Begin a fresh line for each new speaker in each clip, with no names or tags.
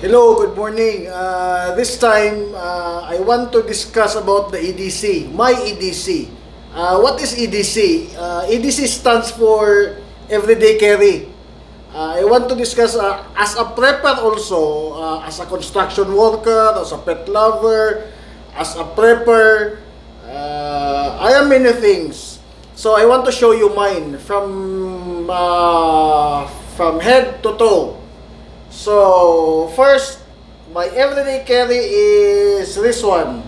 Hello, good morning. This time, I want to discuss about the EDC, my EDC. What is EDC? EDC stands for Everyday Carry. I want to discuss as a prepper also, as a construction worker, as a pet lover, as a prepper. I am many things. So I want to show you mine from head to toe. So, first, my everyday carry is this one,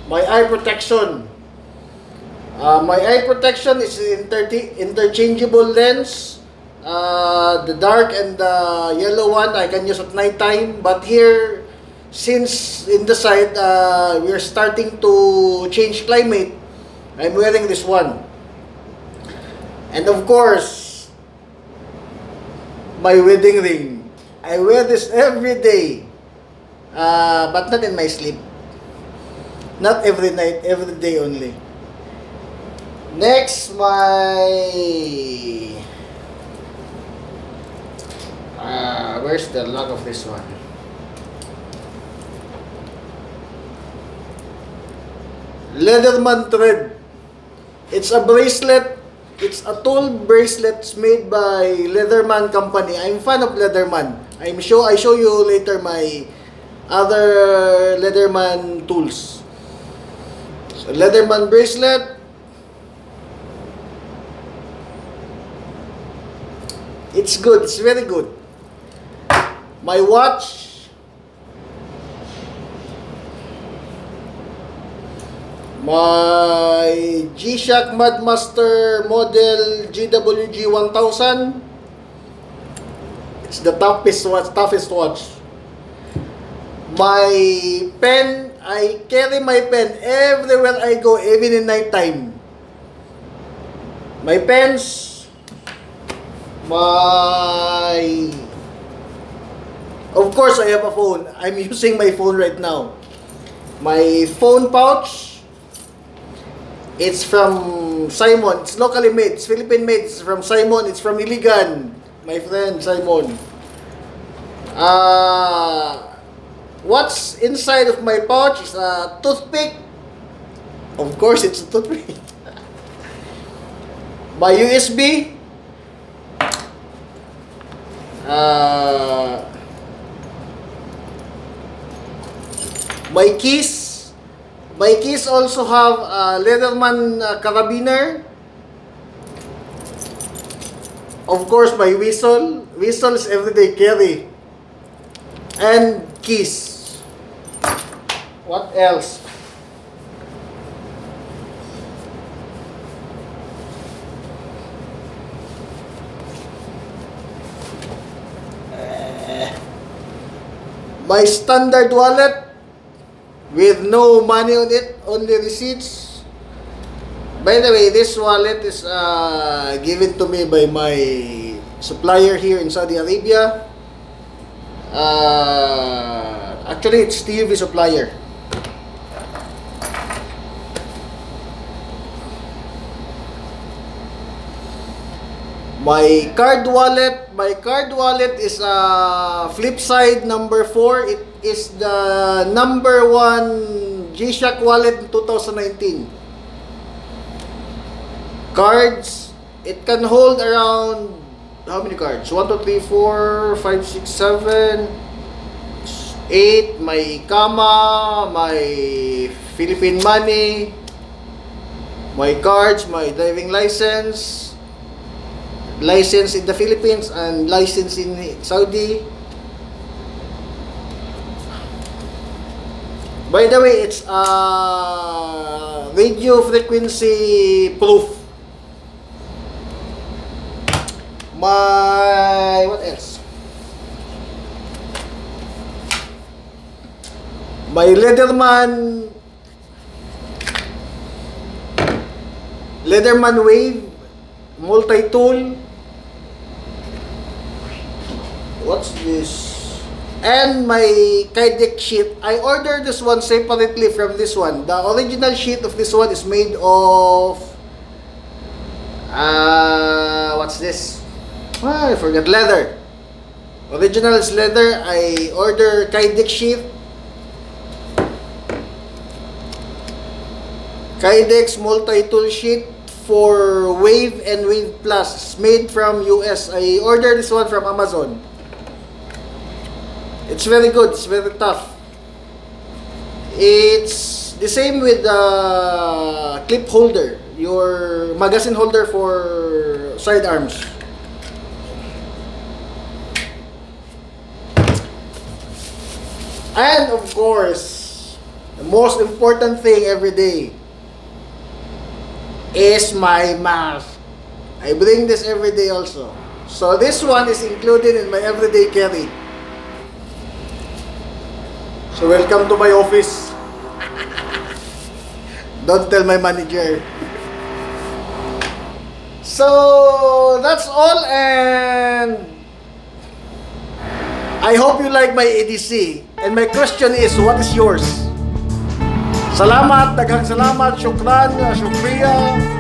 my eye protection. My eye protection is interchangeable lens. The dark and the yellow one I can use at night time. But here, since in the side, we are starting to change climate, I'm wearing this one. And of course, my wedding ring. I wear this every day, but not in my sleep. Not every night, every day only. Next, where's the lock of this one? Leatherman thread. It's a bracelet. It's a tool bracelet made by Leatherman company. I'm fan of Leatherman. I show you later my other Leatherman tools. So Leatherman bracelet. It's good. It's very good. My watch. My G-Shock Madmaster model GWG 1000. It's the toughest watch. My pen, I carry my pen everywhere I go, even in night time. My pens, of course I have a phone. I'm using my phone right now. My phone pouch. It's from Simon. It's locally made. It's Philippine made. It's from Simon. It's from Iligan. My friend Simon. What's inside of my pouch is a toothpick. Of course, it's a toothpick. My USB. My keys. My keys also have a Leatherman carabiner. Of course, my whistle. Whistle is everyday carry. And keys. What else? My standard wallet. With no money on it, only receipts. By the way, this wallet is given to me by my supplier here in Saudi Arabia. Actually, it's TUV supplier. My card wallet is flip side number 4. It is the number 1 G-Shock wallet in 2019. Cards, it can hold around, how many cards? 1, 2, 3, 4, 5, 6, 7, 8. My Kama, my Philippine money, my cards, my driving license in the Philippines and license in Saudi. By the way, it's radio frequency proof. What else? My Leatherman Wave multi-tool. What's this? And my Kydex sheet. I ordered this one separately from this one. The original sheet of this one is made of what's this? I forgot. Leather. Original is leather. I order Kydex sheath. Kydex multi-tool sheet for Wave and Wave Plus. Made from US. I ordered this one from Amazon. It's very good. It's very tough. It's the same with the clip holder. Your magazine holder for sidearms. And of course, the most important thing every day is my mask. I bring this every day also. So this one is included in my everyday carry. So welcome to my office. Don't tell my manager. So that's all, and I hope you like my EDC. And my question is, what is yours? Salamat, daghang salamat, syukran, syukriya.